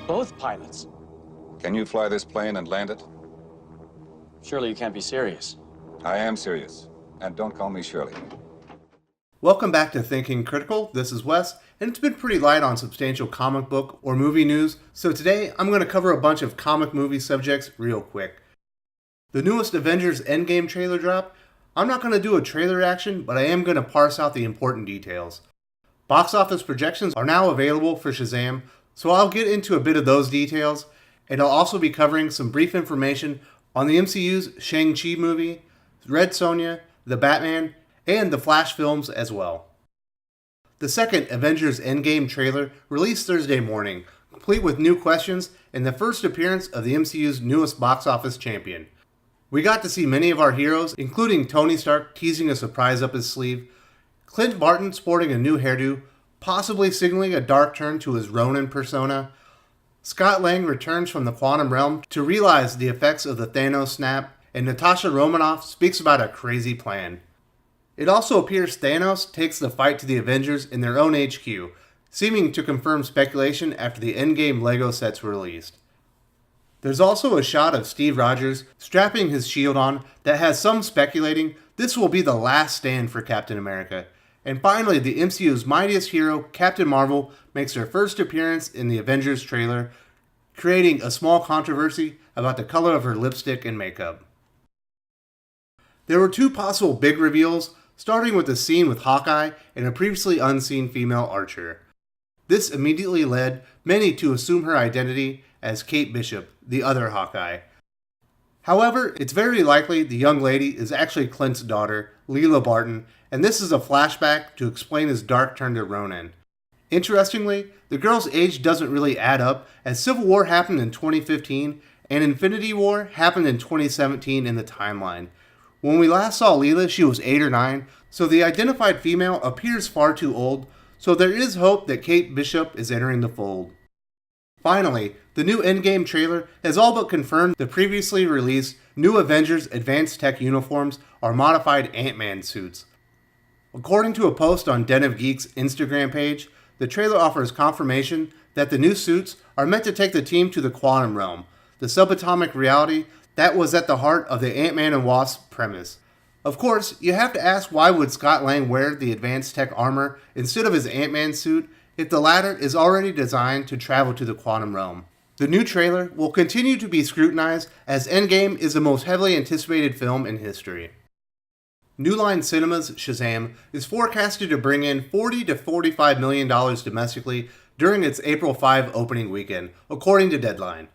Both pilots? Can you fly this plane and land it? Surely you can't be serious. I am serious. And don't call me Shirley. Welcome back to Thinking Critical. This is Wes, and it's been pretty light on substantial comic book or movie news, so today I'm going to cover a bunch of comic movie subjects real quick. The newest Avengers ENDGAME trailer dropped. I'm not going to do a trailer reaction, but I am going to parse out the important details. Box office projections are now available for SHAZAM, so I'll get into a bit of those details, and I'll also be covering some brief information on the MCU's Shang-Chi movie, Red Sonja, the Batman, and the Flash films as well. The second Avengers ENDGAME trailer released Thursday morning, complete with new questions and the first appearance of the MCU's newest box office champion. We got to see many of our heroes, including Tony Stark teasing a surprise up his sleeve, Clint Barton sporting a new hairdo, possibly signaling a dark turn to his Ronin persona. Scott Lang returns from the quantum realm to realize the effects of the Thanos snap, and Natasha Romanoff speaks about a crazy plan. It also appears Thanos takes the fight to the Avengers in their own HQ, seeming to confirm speculation after the ENDGAME LEGO sets were released. There's also a shot of Steve Rodgers strapping his shield on that has some speculating this will be the last stand for Captain America. And finally, the MCU's mightiest hero, Captain Marvel, makes her first appearance in the Avengers trailer, creating a small controversy about the color of her lipstick and makeup. There were two possible big reveals, starting with the scene with Hawkeye and a previously unseen female archer. This immediately led many to assume her identity as Kate Bishop, the other Hawkeye. However, it's very likely the young lady is actually Clint's daughter, Leela Barton, and this is a flashback to explain his dark turn to Ronin. Interestingly, the girl's age doesn't really add up, as Civil War happened in 2015 and Infinity War happened in 2017 in the timeline. When we last saw Leela, she was 8 or 9, so the identified female appears far too old, so there is hope that Kate Bishop is entering the fold. Finally, the new ENDGAME trailer has all but confirmed the previously released new Avengers Advanced Tech uniforms are modified Ant-Man suits. According to a post on Den of Geek's Instagram page, the trailer offers confirmation that the new suits are meant to take the team to the quantum realm, the subatomic reality that was at the heart of the Ant-Man and the Wasp premise. Of course, you have to ask why would Scott Lang wear the advanced tech armor instead of his Ant-Man suit if the latter is already designed to travel to the quantum realm. The new trailer will continue to be scrutinized as ENDGAME is the most heavily anticipated film in history. New Line Cinema's SHAZAM is forecasted to bring in $40 to $45 million domestically during its April 5 opening weekend, according to Deadline.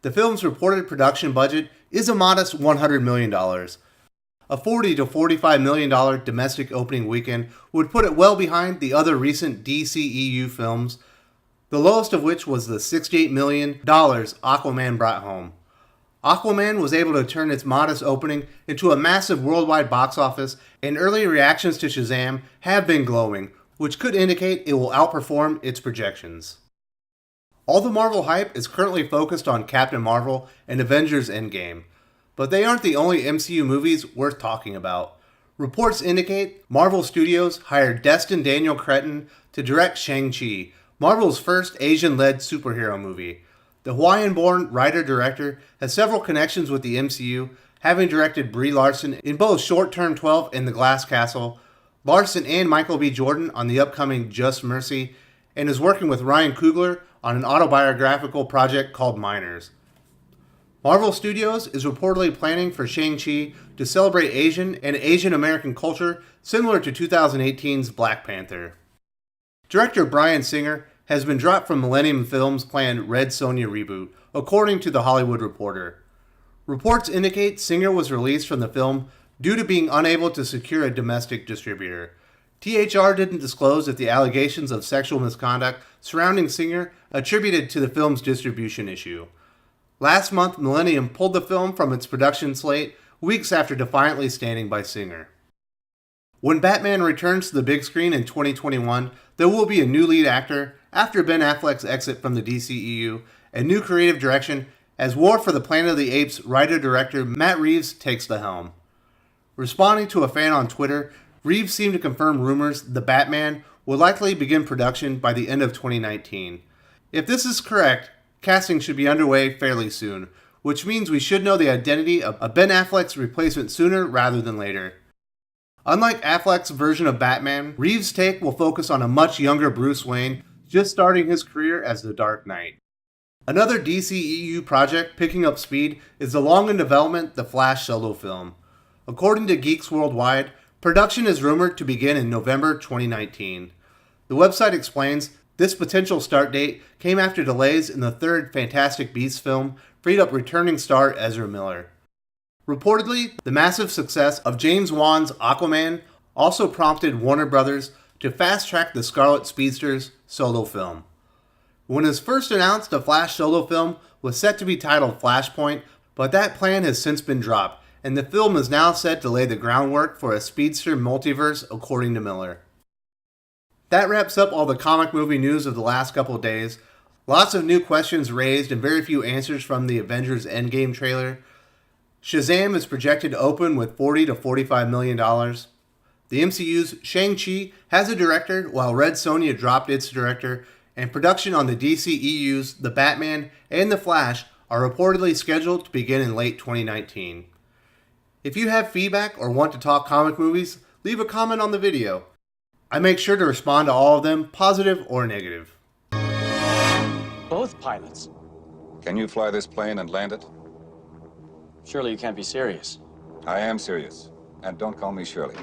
The film's reported production budget is a modest $100 million. A $40 to $45 million domestic opening weekend would put it well behind the other recent DCEU films, the lowest of which was the $68 million Aquaman brought home. Aquaman was able to turn its modest opening into a massive worldwide box office, and early reactions to SHAZAM have been glowing, which could indicate it will outperform its projections. All the Marvel hype is currently focused on Captain Marvel and Avengers ENDGAME, but they aren't the only MCU movies worth talking about. Reports indicate Marvel Studios hired Destin Daniel Cretton to direct Shang-Chi, Marvel's first Asian-led superhero movie. The Hawaiian-born writer-director has several connections with the MCU, having directed Brie Larson in both Short Term 12 and The Glass Castle, Larson and Michael B. Jordan on the upcoming Just Mercy, and is working with Ryan Coogler on an autobiographical project called Miners. Marvel Studios is reportedly planning for Shang-Chi to celebrate Asian and Asian American culture similar to 2018's Black Panther. Director Bryan Singer has been dropped from Millennium Films' planned Red Sonja reboot, according to The Hollywood Reporter. Reports indicate Singer was released from the film due to being unable to secure a domestic distributor. THR didn't disclose if the allegations of sexual misconduct surrounding Singer attributed to the film's distribution issue. Last month, Millennium pulled the film from its production slate weeks after defiantly standing by Singer. When Batman returns to the big screen in 2021, there will be a new lead actor after Ben Affleck's exit from the DCEU and new creative direction as War for the Planet of the Apes writer-director Matt Reeves takes the helm. Responding to a fan on Twitter, Reeves seemed to confirm rumors The Batman will likely begin production by the end of 2019. If this is correct, casting should be underway fairly soon, which means we should know the identity of Ben Affleck's replacement sooner rather than later. Unlike Affleck's version of Batman, Reeves' take will focus on a much younger Bruce Wayne just starting his career as the Dark Knight. Another DCEU project picking up speed is the long in development The Flash solo film. According to Geeks Worldwide, production is rumored to begin in November 2019. The website explains this potential start date came after delays in the third Fantastic Beasts film freed up returning star Ezra Miller. Reportedly, the massive success of James Wan's Aquaman also prompted Warner Brothers to fast-track the Scarlet Speedster's solo film. When it was first announced, the Flash solo film was set to be titled Flashpoint, but that plan has since been dropped, and the film is now set to lay the groundwork for a Speedster multiverse, according to Miller. That wraps up all the comic movie news of the last couple of days. Lots of new questions raised and very few answers from the Avengers Endgame trailer. SHAZAM is projected to open with $40 to $45 million. The MCU's Shang-Chi has a director, while Red Sonja dropped its director, and production on the DCEU's The Batman and The Flash are reportedly scheduled to begin in late 2019. If you have feedback or want to talk comic movies, leave a comment on the video. I make sure to respond to all of them, positive or negative. Both pilots. Can you fly this plane and land it? Surely you can't be serious. I am serious. And don't call me Shirley.